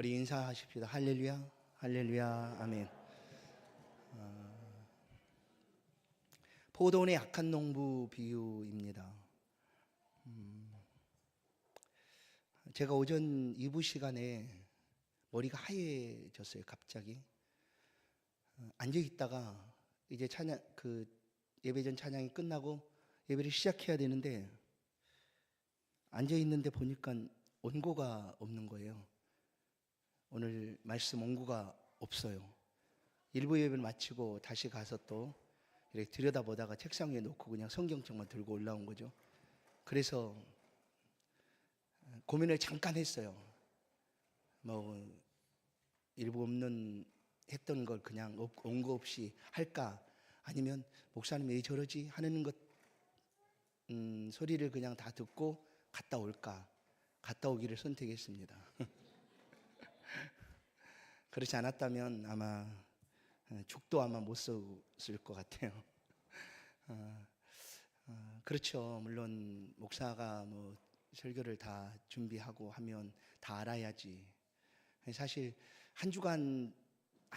우리 인사하십시다. 할렐루야, 할렐루야, 아멘. 포도원의 악한 농부 비유입니다. 제가 오전 2부 시간에 머리가 하얘졌어요. 갑자기 앉아 있다가 이제 예배전 찬양이 끝나고 예배를 시작해야 되는데 앉아 있는데 보니까 원고가 없는 거예요. 오늘 말씀 원고가 없어요. 일부 예배를 마치고 다시 가서 또 이렇게 들여다보다가 책상 위에 놓고 그냥 성경책만 들고 올라온 거죠. 그래서 고민을 잠깐 했어요. 일부 없는 했던 걸 그냥 원고 없이 할까, 아니면 목사님 왜 저러지 하는 것 소리를 그냥 다 듣고 갔다 올까. 갔다 오기를 선택했습니다. 그렇지 않았다면 아마 죽도 아마 못 썼을 것 같아요. 그렇죠. 물론 목사가 설교를 다 준비하고 하면 다 알아야지. 사실 한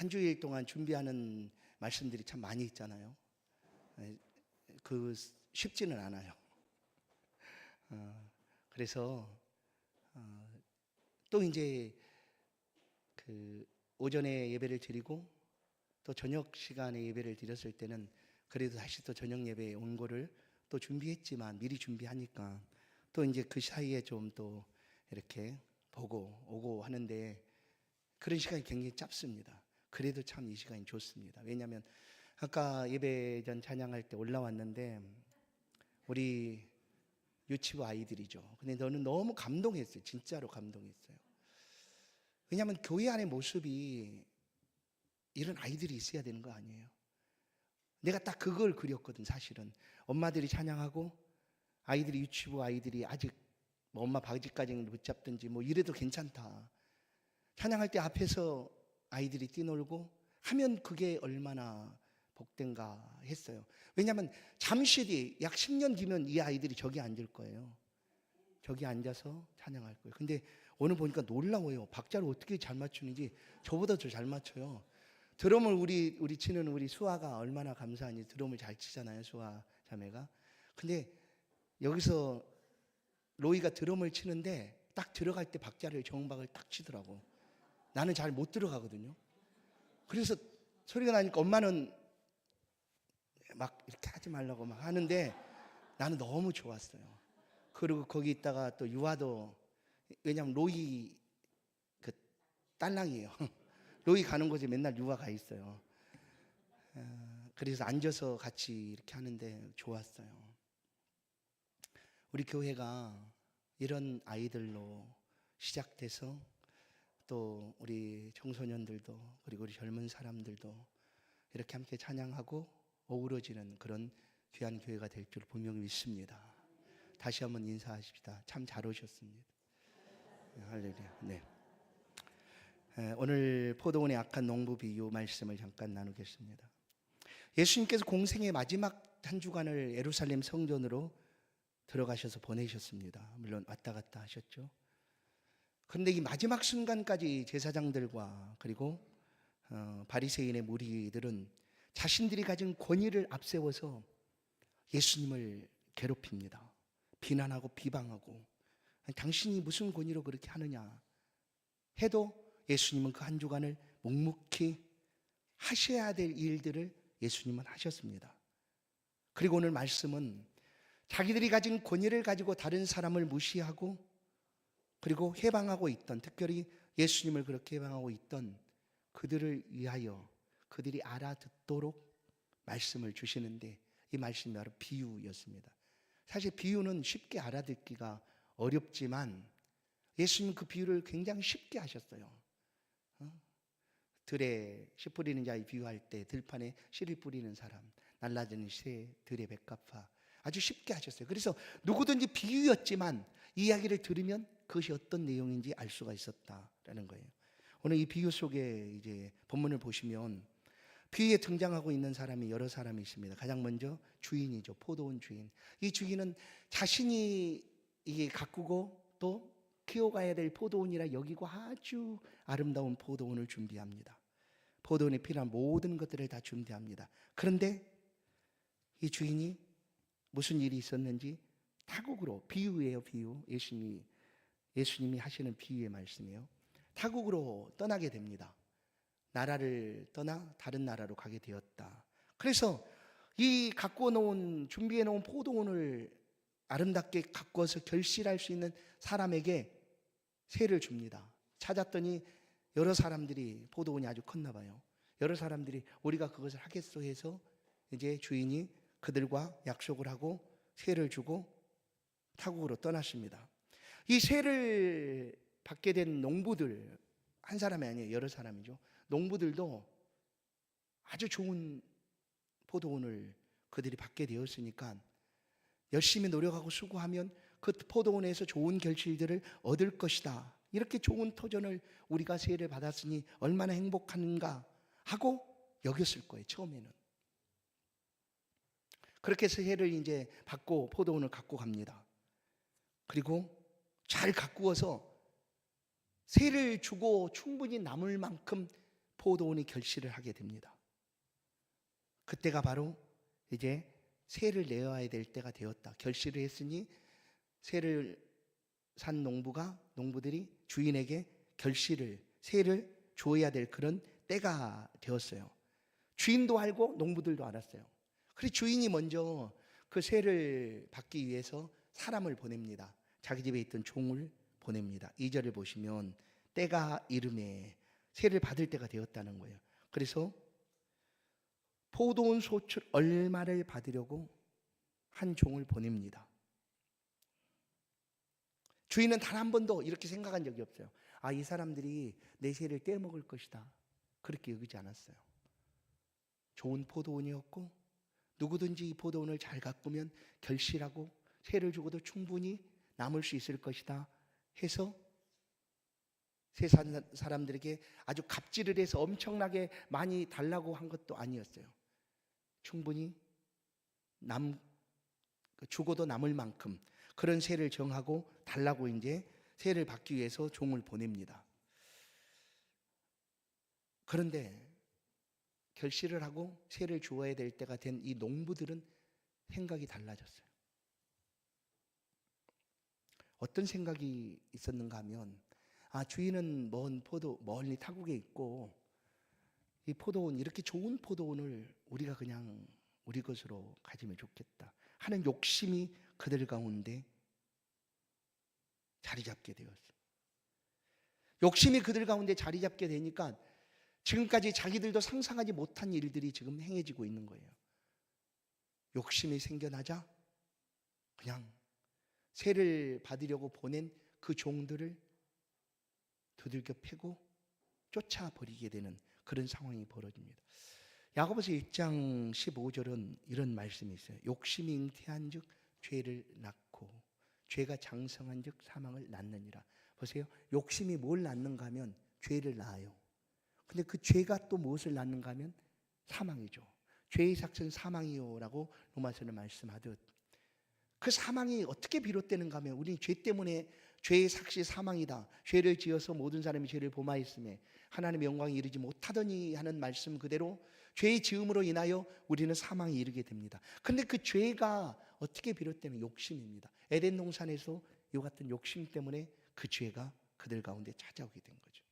주일 동안 준비하는 말씀들이 참 많이 있잖아요. 쉽지는 않아요. 그래서 또 이제 오전에 예배를 드리고 또 저녁 시간에 예배를 드렸을 때는 그래도 다시 또 저녁 예배에 온 거를 또 준비했지만 미리 준비하니까 또 이제 그 사이에 좀 또 이렇게 보고 오고 하는데 그런 시간이 굉장히 짧습니다. 그래도 참 이 시간이 좋습니다. 왜냐하면 아까 예배 전 찬양할 때 올라왔는데 우리 유치부 아이들이죠. 근데 너는 너무 감동했어요. 진짜로 감동했어요. 왜냐하면 교회 안의 모습이 이런 아이들이 있어야 되는 거 아니에요. 내가 딱 그걸 그렸거든. 사실은 엄마들이 찬양하고 아이들이 유치부 아이들이 아직 엄마 바지까지 붙잡든지 이래도 괜찮다. 찬양할 때 앞에서 아이들이 뛰놀고 하면 그게 얼마나 복된가 했어요. 왜냐하면 잠시 뒤 약 10년 뒤면 이 아이들이 저기 앉을 거예요. 저기 앉아서 찬양할 거예요. 근데 오늘 보니까 놀라워요. 박자를 어떻게 잘 맞추는지 저보다 더 잘 맞춰요. 드럼을 우리 치는 우리 수아가 얼마나 감사하니. 드럼을 잘 치잖아요, 수아 자매가. 근데 여기서 로이가 드럼을 치는데 딱 들어갈 때 박자를 정박을 딱 치더라고. 나는 잘 못 들어가거든요. 그래서 소리가 나니까 엄마는 막 이렇게 하지 말라고 막 하는데 나는 너무 좋았어요. 그리고 거기 있다가 또 유아도, 왜냐면 로이 그 딸랑이에요. 로이 가는 곳에 맨날 유아 가 있어요. 그래서 앉아서 같이 이렇게 하는데 좋았어요. 우리 교회가 이런 아이들로 시작돼서 또 우리 청소년들도 그리고 우리 젊은 사람들도 이렇게 함께 찬양하고 어우러지는 그런 귀한 교회가 될 줄 분명히 믿습니다. 다시 한번 인사하십시다. 참 잘 오셨습니다. 할렐루야. 네. 오늘 포도원의 악한 농부 비유 말씀을 잠깐 나누겠습니다. 예수님께서 공생의 마지막 한 주간을 예루살렘 성전으로 들어가셔서 보내셨습니다. 물론 왔다 갔다 하셨죠. 그런데 이 마지막 순간까지 제사장들과 그리고 바리새인의 무리들은 자신들이 가진 권위를 앞세워서 예수님을 괴롭힙니다. 비난하고 비방하고, 당신이 무슨 권위로 그렇게 하느냐 해도 예수님은 그 한 주간을 묵묵히 하셔야 될 일들을 예수님은 하셨습니다. 그리고 오늘 말씀은 자기들이 가진 권위를 가지고 다른 사람을 무시하고 그리고 해방하고 있던, 특별히 예수님을 그렇게 해방하고 있던 그들을 위하여 그들이 알아듣도록 말씀을 주시는데, 이 말씀이 바로 비유였습니다. 사실 비유는 쉽게 알아듣기가 어렵지만 예수님은 그 비유를 굉장히 쉽게 하셨어요. 들에 씨 뿌리는 자의 비유할 때 들판에 씨를 뿌리는 사람, 날라드는 새, 들의 백합화, 아주 쉽게 하셨어요. 그래서 누구든지 비유였지만 이 이야기를 들으면 그것이 어떤 내용인지 알 수가 있었다라는 거예요. 오늘 이 비유 속에 이제 본문을 보시면 비유에 등장하고 있는 사람이 여러 사람이 있습니다. 가장 먼저 주인이죠. 포도원 주인. 이 주인은 자신이 이게 가꾸고 또 키워가야 될 포도원이라 여기고 아주 아름다운 포도원을 준비합니다. 포도원에 필요한 모든 것들을 다 준비합니다. 그런데 이 주인이 무슨 일이 있었는지 타국으로, 비유예요, 비유. 예수님이 하시는 비유의 말씀이에요. 타국으로 떠나게 됩니다. 나라를 떠나 다른 나라로 가게 되었다. 그래서 이 갖고 놓은, 준비해 놓은 포도원을 아름답게 가꾸어서 결실할 수 있는 사람에게 세를 줍니다. 찾았더니 여러 사람들이, 포도원이 아주 컸나 봐요. 여러 사람들이 우리가 그것을 하겠소 해서 이제 주인이 그들과 약속을 하고 세를 주고 타국으로 떠났습니다. 이 세를 받게 된 농부들, 한 사람이 아니에요, 여러 사람이죠. 농부들도 아주 좋은 포도원을 그들이 받게 되었으니까 열심히 노력하고 수고하면 그 포도원에서 좋은 결실들을 얻을 것이다. 이렇게 좋은 토전을 우리가 세를 받았으니 얼마나 행복한가 하고 여겼을 거예요, 처음에는. 그렇게 해서 세를 이제 받고 포도원을 갖고 갑니다. 그리고 잘 가꾸어서 세를 주고 충분히 남을 만큼 포도원이 결실을 하게 됩니다. 그때가 바로 이제 세를 내어야 될 때가 되었다. 결실을 했으니 세를 산 농부들이 주인에게 세를 줘야 될 그런 때가 되었어요. 주인도 알고 농부들도 알았어요. 그래서 주인이 먼저 그 세를 받기 위해서 사람을 보냅니다. 자기 집에 있던 종을 보냅니다. 2절을 보시면 때가 이름에 세를 받을 때가 되었다는 거예요. 그래서 포도원 소출 얼마를 받으려고 한 종을 보냅니다. 주인은 단 한 번도 이렇게 생각한 적이 없어요. 아, 이 사람들이 내 세를 떼먹을 것이다, 그렇게 여기지 않았어요. 좋은 포도원이었고 누구든지 이 포도원을 잘 가꾸면 결실하고 세를 주고도 충분히 남을 수 있을 것이다 해서 세 사람들에게 아주 갑질을 해서 엄청나게 많이 달라고 한 것도 아니었어요. 충분히 죽어도 남을 만큼 그런 세를 정하고 달라고 이제 세를 받기 위해서 종을 보냅니다. 그런데 결실을 하고 세를 주어야 될 때가 된 이 농부들은 생각이 달라졌어요. 어떤 생각이 있었는가 하면, 아, 주인은 멀리 타국에 있고 이 포도원, 이렇게 좋은 포도원을 우리가 그냥 우리 것으로 가지면 좋겠다 하는 욕심이 그들 가운데 자리 잡게 되었어요. 욕심이 그들 가운데 자리 잡게 되니까 지금까지 자기들도 상상하지 못한 일들이 지금 행해지고 있는 거예요. 욕심이 생겨나자 그냥 세를 받으려고 보낸 그 종들을 두들겨 패고 쫓아버리게 되는 그런 상황이 벌어집니다. 야고보서 1장 15절은 이런 말씀이 있어요. 욕심이 잉태한 즉 죄를 낳고 죄가 장성한 즉 사망을 낳느니라. 보세요. 욕심이 뭘 낳는가 하면 죄를 낳아요. 근데 그 죄가 또 무엇을 낳는가 하면 사망이죠. 죄의 삭은 사망이요 라고 로마서는 말씀하듯, 그 사망이 어떻게 비롯되는가 하면 우리 죄 때문에, 죄의 삭시 사망이다, 죄를 지어서 모든 사람이 죄를 범하였음에 하나님의 영광에 이르지 못하더니 하는 말씀 그대로 죄의 지음으로 인하여 우리는 사망에 이르게 됩니다. 근데 그 죄가 어떻게 비롯되는 욕심입니다. 에덴 동산에서 이 같은 욕심 때문에 그 죄가 그들 가운데 찾아오게 된 거죠.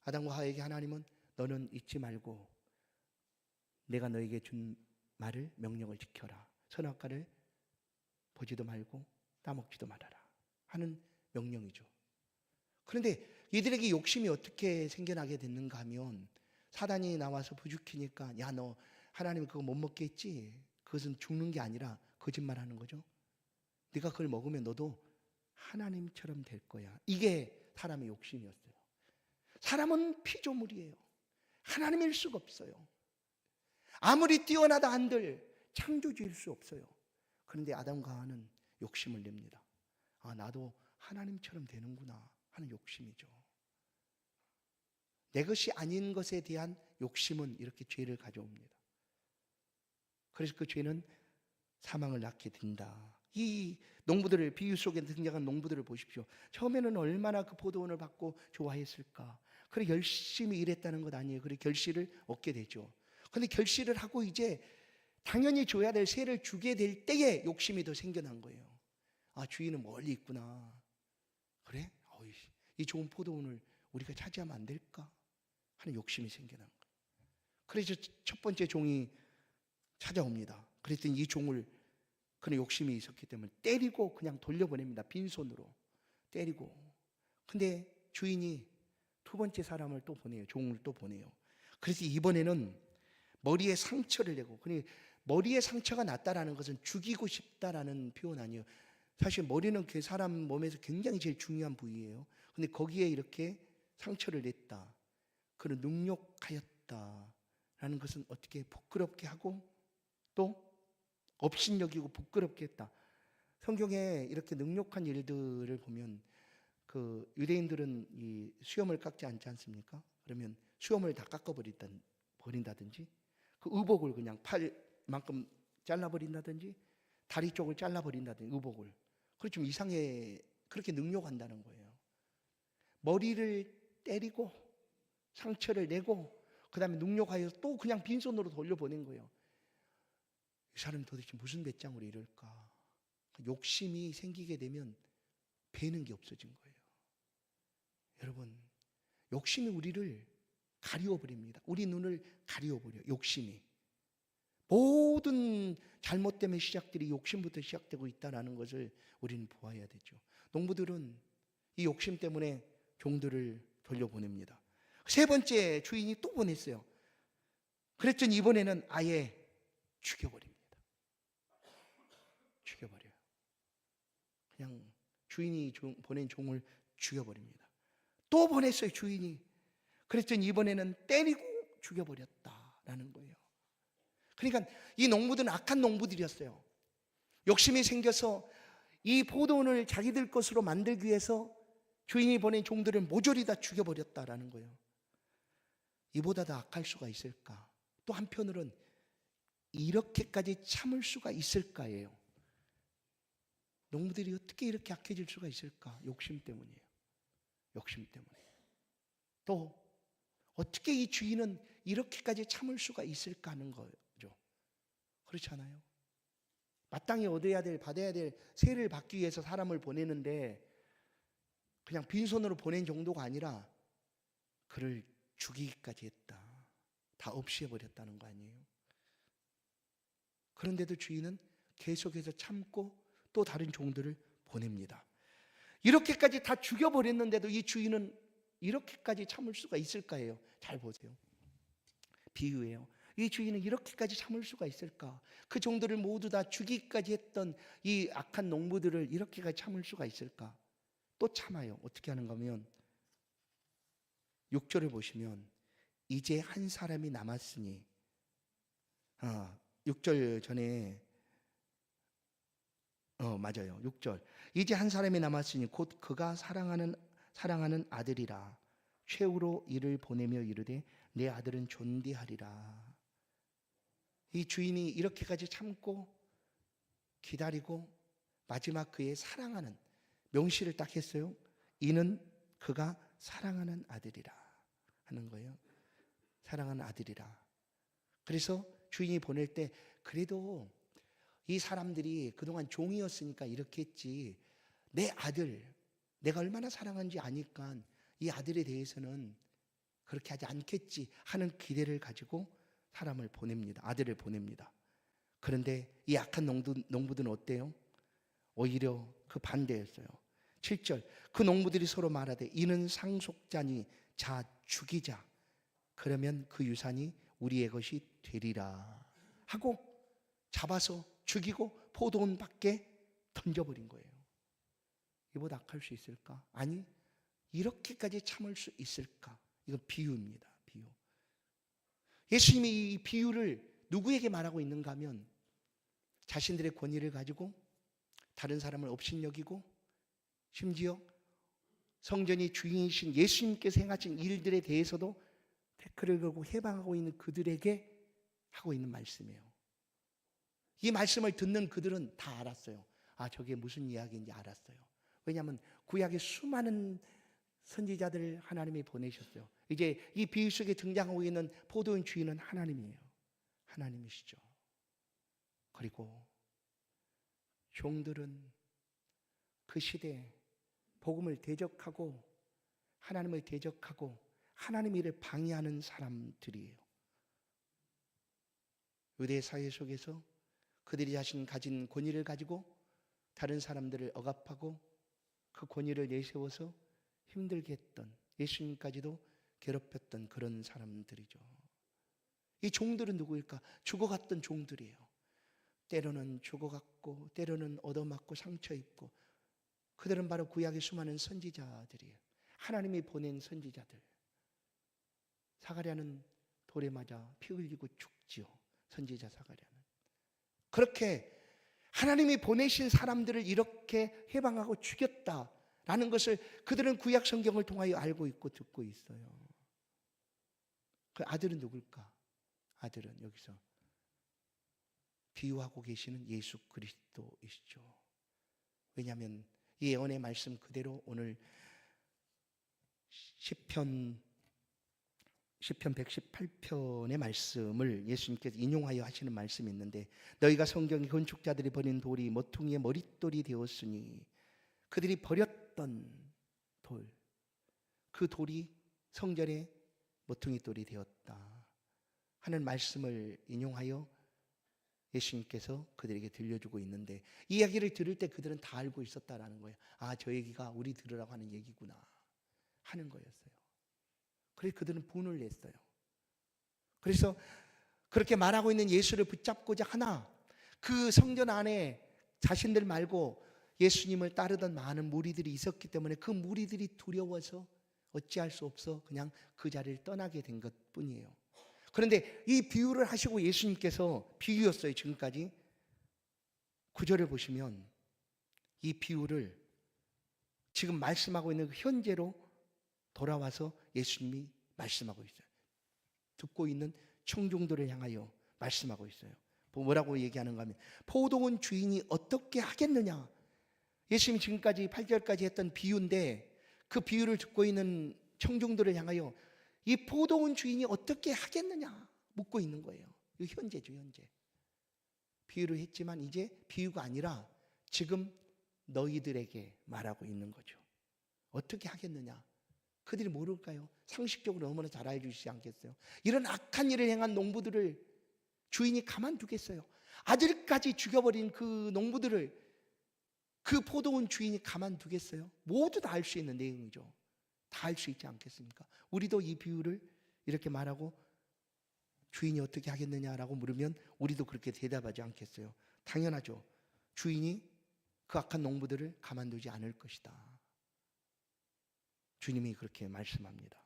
아담과 하와에게 하나님은 너는 잊지 말고 내가 너에게 준 말을, 명령을 지켜라, 선악과를 보지도 말고 따먹지도 말아라 하는 명령이죠. 그런데 이들에게 욕심이 어떻게 생겨나게 됐는가 하면, 사단이 나와서 부추기니까, 야, 너 하나님 그거 못 먹겠지? 그것은 죽는 게 아니라 거짓말하는 거죠. 네가 그걸 먹으면 너도 하나님처럼 될 거야. 이게 사람의 욕심이었어요. 사람은 피조물이에요. 하나님일 수가 없어요. 아무리 뛰어나다 한들 창조주일 수 없어요. 그런데 아담과 하와는 욕심을 냅니다. 아, 나도 하나님처럼 되는구나 하는 욕심이죠. 내 것이 아닌 것에 대한 욕심은 이렇게 죄를 가져옵니다. 그래서 그 죄는 사망을 낳게 된다. 이 농부들을, 비유 속에 등장한 농부들을 보십시오. 처음에는 얼마나 그 포도원을 받고 좋아했을까. 그래 열심히 일했다는 것 아니에요. 그래 결실을 얻게 되죠. 근데 결실을 하고 이제 당연히 줘야 될 세를 주게 될 때에 욕심이 더 생겨난 거예요. 아, 주인은 멀리 있구나. 그래? 이 좋은 포도원을 우리가 차지하면 안 될까 하는 욕심이 생겨난 거예요. 그래서 첫 번째 종이 찾아옵니다. 그랬더니 이 종을, 그런 욕심이 있었기 때문에 때리고 그냥 돌려보냅니다. 빈손으로 때리고. 근데 주인이 두 번째 사람을 또 보내요. 종을 또 보내요. 그래서 이번에는 머리에 상처를 내고, 머리에 상처가 났다라는 것은 죽이고 싶다라는 표현 아니에요. 사실 머리는 그 사람 몸에서 굉장히 제일 중요한 부위예요. 근데 거기에 이렇게 상처를 냈다. 그를 능욕하였다라는 것은 어떻게 부끄럽게 하고 또 업신여기고 부끄럽게 했다. 성경에 이렇게 능욕한 일들을 보면 그 유대인들은 이 수염을 깎지 않지 않습니까? 그러면 수염을 다 깎아버린다든지 그 의복을 그냥 팔만큼 잘라버린다든지 다리 쪽을 잘라버린다든지 의복을. 그래 좀 이상해. 그렇게 능욕한다는 거예요. 머리를 때리고 상처를 내고 그 다음에 능욕하여 또 그냥 빈손으로 돌려보낸 거예요. 이 사람이 도대체 무슨 배짱으로 이럴까? 욕심이 생기게 되면 배는 게 없어진 거예요. 여러분, 욕심이 우리를 가리워버립니다. 우리 눈을 가리워버려요. 욕심이. 모든 잘못 때문에 시작들이 욕심부터 시작되고 있다는 것을 우리는 보아야 되죠. 농부들은 이 욕심 때문에 종들을 돌려보냅니다. 세 번째 주인이 또 보냈어요. 그랬더니 이번에는 아예 죽여버립니다. 죽여버려요. 그냥 주인이 보낸 종을 죽여버립니다. 또 보냈어요, 주인이. 그랬더니 이번에는 때리고 죽여버렸다라는 거예요. 그러니까 이 농부들은 악한 농부들이었어요. 욕심이 생겨서 이 포도원을 자기들 것으로 만들기 위해서 주인이 보낸 종들을 모조리 다 죽여버렸다라는 거예요. 이보다 더 악할 수가 있을까? 또 한편으로는 이렇게까지 참을 수가 있을까예요. 농부들이 어떻게 이렇게 악해질 수가 있을까? 욕심 때문이에요. 욕심 때문에. 또 어떻게 이 주인은 이렇게까지 참을 수가 있을까 하는 거죠. 그렇지 않아요? 마땅히 얻어야 될, 받아야 될 세를 받기 위해서 사람을 보내는데 그냥 빈손으로 보낸 정도가 아니라 그를 죽이기까지 했다. 다 없애버렸다는 거 아니에요? 그런데도 주인은 계속해서 참고 또 다른 종들을 보냅니다. 이렇게까지 다 죽여버렸는데도 이 주인은 이렇게까지 참을 수가 있을까요? 잘 보세요. 비유예요. 이 주인은 이렇게까지 참을 수가 있을까? 그 종들을 모두 다 죽이기까지 했던 이 악한 농부들을 이렇게까지 참을 수가 있을까? 또 참아요. 어떻게 하는가 하면 6절을 보시면 이제 한 사람이 남았으니 6절 전에 맞아요. 6절. 이제 한 사람이 남았으니 곧 그가 사랑하는 아들이라. 최후로 이를 보내며 이르되 내 아들은 존귀하리라. 이 주인이 이렇게까지 참고 기다리고 마지막 그의 사랑하는 명시를 딱 했어요. 이는 그가 사랑하는 아들이라 하는 거예요. 사랑하는 아들이라. 그래서 주인이 보낼 때 그래도 이 사람들이 그동안 종이었으니까 이렇게 했지, 내 아들, 내가 얼마나 사랑하는지 아니까 이 아들에 대해서는 그렇게 하지 않겠지 하는 기대를 가지고 사람을 보냅니다. 아들을 보냅니다. 그런데 이 악한 농부들은 어때요? 오히려 그 반대였어요. 7절. 그 농부들이 서로 말하되 이는 상속자니 자 죽이자. 그러면 그 유산이 우리의 것이 되리라 하고 잡아서 죽이고 포도원 밖에 던져버린 거예요. 이보다 악할 수 있을까? 아니, 이렇게까지 참을 수 있을까? 이건 비유입니다. 비유. 예수님이 이 비유를 누구에게 말하고 있는가 하면 자신들의 권위를 가지고 다른 사람을 업신여기고 심지어 성전이 주인이신 예수님께서 행하신 일들에 대해서도 태클을 걸고 해방하고 있는 그들에게 하고 있는 말씀이에요. 이 말씀을 듣는 그들은 다 알았어요. 저게 무슨 이야기인지 알았어요. 왜냐하면 구약의 수많은 선지자들을 하나님이 보내셨어요. 이제 이 비유 속에 등장하고 있는 포도원 주인은 하나님이에요. 하나님이시죠. 그리고 종들은 그 시대에 복음을 대적하고 하나님을 대적하고 하나님의 일을 방해하는 사람들이에요. 유대 사회 속에서 그들이 자신 가진 권위를 가지고 다른 사람들을 억압하고 그 권위를 내세워서 힘들게 했던, 예수님까지도 괴롭혔던 그런 사람들이죠. 이 종들은 누구일까? 죽어갔던 종들이에요. 때로는 죽어갔고 때로는 얻어맞고 상처 입고, 그들은 바로 구약의 수많은 선지자들이에요. 하나님이 보낸 선지자들. 사가랴는 돌에 맞아 피 흘리고 죽지요. 선지자 사가랴는. 그렇게 하나님이 보내신 사람들을 이렇게 해방하고 죽였다라는 것을 그들은 구약 성경을 통하여 알고 있고 듣고 있어요. 그 아들은 누굴까? 아들은 여기서 비유하고 계시는 예수 그리스도이시죠. 왜냐하면 이 예언의 말씀 그대로 오늘 시편 118편의 말씀을 예수님께서 인용하여 하시는 말씀이 있는데, 너희가 성경의 건축자들이 버린 돌이 모퉁이의 머릿돌이 되었으니, 그들이 버렸던 돌, 그 돌이 성전의 모퉁이 돌이 되었다 하는 말씀을 인용하여 예수님께서 그들에게 들려주고 있는데, 이 이야기를 들을 때 그들은 다 알고 있었다라는 거예요. 저 얘기가 우리 들으라고 하는 얘기구나 하는 거였어요. 그래서 그들은 분을 냈어요. 그래서 그렇게 말하고 있는 예수를 붙잡고자 하나, 그 성전 안에 자신들 말고 예수님을 따르던 많은 무리들이 있었기 때문에 그 무리들이 두려워서 어찌할 수 없어 그냥 그 자리를 떠나게 된 것뿐이에요. 그런데 이 비유를 하시고 예수님께서, 비유였어요 지금까지, 9절을 보시면 이 비유를 지금 말씀하고 있는 그 현재로 돌아와서 예수님이 말씀하고 있어요. 듣고 있는 청중들을 향하여 말씀하고 있어요. 뭐라고 얘기하는가 하면, 포도원 주인이 어떻게 하겠느냐. 예수님이 지금까지 8절까지 했던 비유인데, 그 비유를 듣고 있는 청중들을 향하여 이 포도원 주인이 어떻게 하겠느냐 묻고 있는 거예요. 이 현재죠, 현재. 비유를 했지만 이제 비유가 아니라 지금 너희들에게 말하고 있는 거죠. 어떻게 하겠느냐. 그들이 모를까요? 상식적으로 너무나 잘 알려주시지 않겠어요? 이런 악한 일을 행한 농부들을 주인이 가만두겠어요? 아들까지 죽여버린 그 농부들을 그 포도원 주인이 가만두겠어요? 모두 다 알 수 있는 내용이죠. 다 알 수 있지 않겠습니까? 우리도 이 비유를 이렇게 말하고 주인이 어떻게 하겠느냐라고 물으면 우리도 그렇게 대답하지 않겠어요? 당연하죠. 주인이 그 악한 농부들을 가만두지 않을 것이다. 주님이 그렇게 말씀합니다.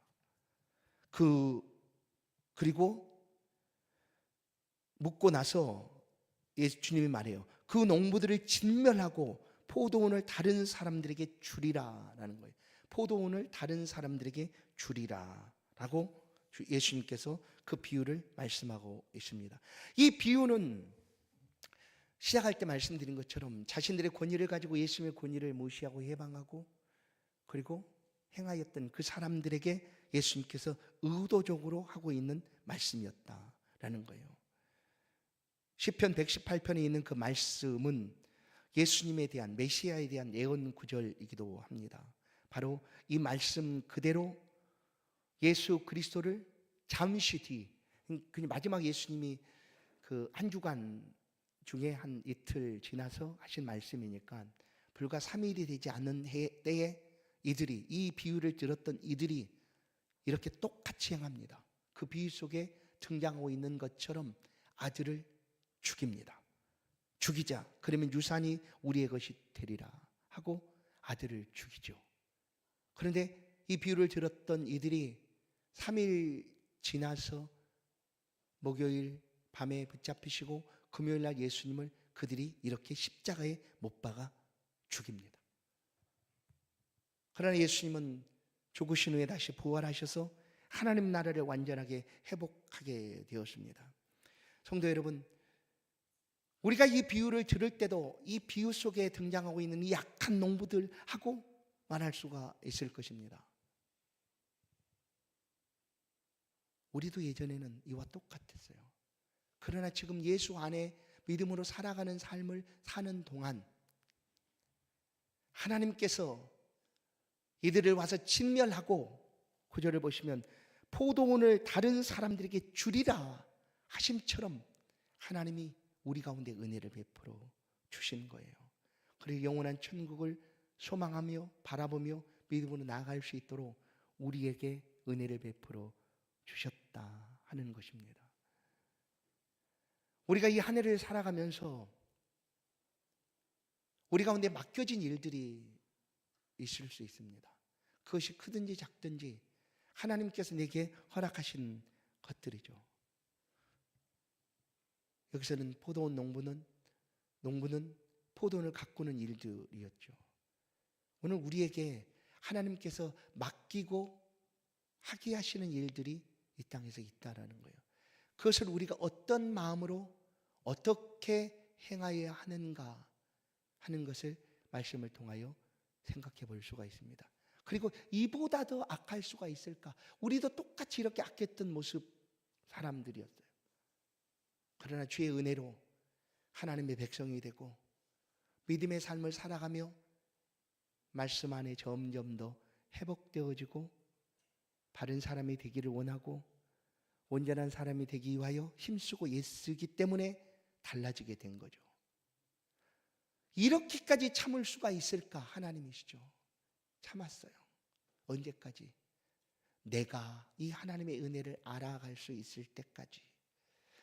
그리고 묻고 나서 주님이 말해요. 그 농부들을 진멸하고 포도원을 다른 사람들에게 주리라라는 거예요. 포도원을 다른 사람들에게 주리라라고 예수님께서 그 비유를 말씀하고 있습니다. 이 비유는 시작할 때 말씀드린 것처럼 자신들의 권위를 가지고 예수님의 권위를 무시하고 해방하고 그리고 행하였던 그 사람들에게 예수님께서 의도적으로 하고 있는 말씀이었다라는 거예요. 시편 118편에 있는 그 말씀은 예수님에 대한, 메시아에 대한 예언 구절이기도 합니다. 바로 이 말씀 그대로 예수 그리스도를 잠시 뒤, 마지막 예수님이 그 한 주간 중에 한 이틀 지나서 하신 말씀이니까 불과 3일이 되지 않는 때에 이들이, 이 비유를 들었던 이들이 이렇게 똑같이 행합니다. 그 비유 속에 등장하고 있는 것처럼 아들을 죽입니다. 죽이자. 그러면 유산이 우리의 것이 되리라 하고 아들을 죽이죠. 그런데 이 비유를 들었던 이들이 3일 지나서 목요일 밤에 붙잡히시고 금요일 날 예수님을 그들이 이렇게 십자가에 못 박아 죽입니다. 그러나 예수님은 죽으신 후에 다시 부활하셔서 하나님 나라를 완전하게 회복하게 되었습니다. 성도 여러분, 우리가 이 비유를 들을 때도 이 비유 속에 등장하고 있는 이 약한 농부들하고 말할 수가 있을 것입니다. 우리도 예전에는 이와 똑같았어요. 그러나 지금 예수 안에 믿음으로 살아가는 삶을 사는 동안 하나님께서 이들을 와서 진멸하고, 구절을 보시면 포도원을 다른 사람들에게 주리라 하심처럼 하나님이 우리 가운데 은혜를 베풀어 주신 거예요. 그리고 영원한 천국을 소망하며 바라보며 믿음으로 나아갈 수 있도록 우리에게 은혜를 베풀어 주셨다 하는 것입니다. 우리가 이 한 해를 살아가면서 우리 가운데 맡겨진 일들이 있을 수 있습니다. 그것이 크든지 작든지 하나님께서 내게 허락하신 것들이죠. 여기서는 포도원 농부는 포도원을 가꾸는 일들이었죠. 오늘 우리에게 하나님께서 맡기고 하게 하시는 일들이 이 땅에서 있다라는 거예요. 그것을 우리가 어떤 마음으로 어떻게 행하여야 하는가 하는 것을 말씀을 통하여 생각해 볼 수가 있습니다. 그리고 이보다 더 악할 수가 있을까? 우리도 똑같이 이렇게 악했던 모습 사람들이었어요. 그러나 주의 은혜로 하나님의 백성이 되고 믿음의 삶을 살아가며 말씀 안에 점점 더 회복되어지고 바른 사람이 되기를 원하고 온전한 사람이 되기 위하여 힘쓰고 애쓰기 때문에 달라지게 된 거죠. 이렇게까지 참을 수가 있을까? 하나님이시죠. 참았어요. 언제까지? 내가 이 하나님의 은혜를 알아갈 수 있을 때까지,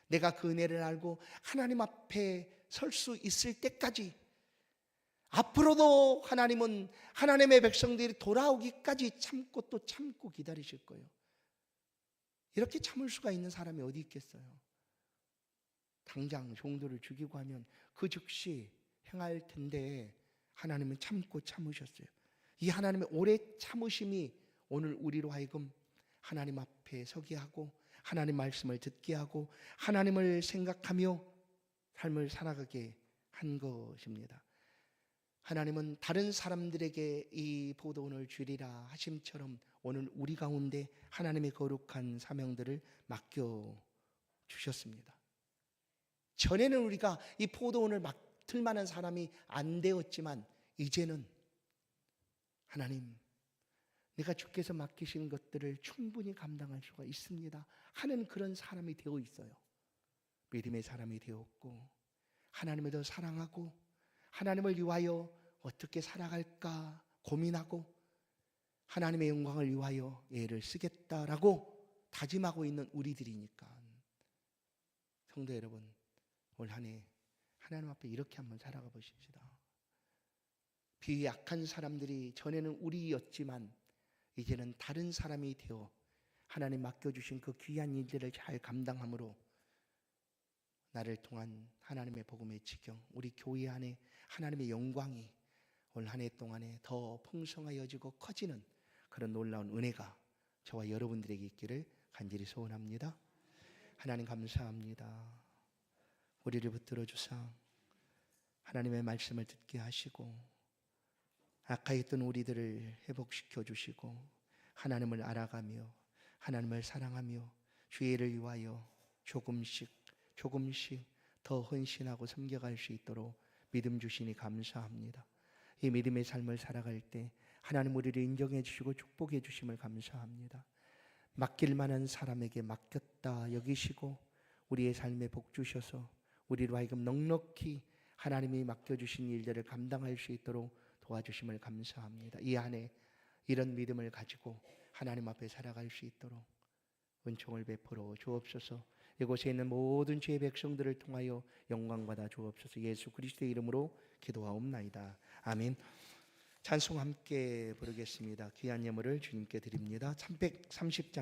내가 그 은혜를 알고 하나님 앞에 설 수 있을 때까지, 앞으로도 하나님은 하나님의 백성들이 돌아오기까지 참고 또 참고 기다리실 거예요. 이렇게 참을 수가 있는 사람이 어디 있겠어요? 당장 종들을 죽이고 하면 그 즉시 행할 텐데 하나님은 참고 참으셨어요. 이 하나님의 오래 참으심이 오늘 우리로 하여금 하나님 앞에 서게 하고 하나님 말씀을 듣게 하고 하나님을 생각하며 삶을 살아가게 한 것입니다. 하나님은 다른 사람들에게 이 포도원을 주리라 하심처럼 오늘 우리 가운데 하나님의 거룩한 사명들을 맡겨 주셨습니다. 전에는 우리가 이 포도원을 맡을 만한 사람이 안 되었지만 이제는 하나님, 내가 주께서 맡기신 것들을 충분히 감당할 수가 있습니다 하는 그런 사람이 되어 있어요. 믿음의 사람이 되었고 하나님을 더 사랑하고 하나님을 위하여 어떻게 살아갈까 고민하고 하나님의 영광을 위하여 애를 쓰겠다라고 다짐하고 있는 우리들이니까, 성도 여러분, 올 한 해 하나님 앞에 이렇게 한번 살아가 보십시다. 비위 약한 사람들이 전에는 우리였지만 이제는 다른 사람이 되어 하나님 맡겨주신 그 귀한 일들을 잘 감당함으로 나를 통한 하나님의 복음의 지경, 우리 교회 안에 하나님의 영광이 올 한 해 동안에 더 풍성하여지고 커지는 그런 놀라운 은혜가 저와 여러분들에게 있기를 간절히 소원합니다. 하나님 감사합니다. 우리를 붙들어 주사 하나님의 말씀을 듣게 하시고 악하였던 우리들을 회복시켜 주시고 하나님을 알아가며 하나님을 사랑하며 주의 일을 위하여 조금씩 더 헌신하고 섬겨갈 수 있도록 믿음 주시니 감사합니다. 이 믿음의 삶을 살아갈 때 하나님 우리를 인정해 주시고 축복해 주심을 감사합니다. 맡길 만한 사람에게 맡겼다 여기시고 우리의 삶에 복 주셔서 우리로 하여금 넉넉히 하나님이 맡겨주신 일들을 감당할 수 있도록 도와주심을 감사합니다. 이 안에 이런 믿음을 가지고 하나님 앞에 살아갈 수 있도록 은총을 베풀어 주옵소서. 이곳에 있는 모든 주의 백성들을 통하여 영광받아 주옵소서. 예수 그리스도의 이름으로 기도하옵나이다. 아멘. 찬송 함께 부르겠습니다. 귀한 예물을 주님께 드립니다. 330장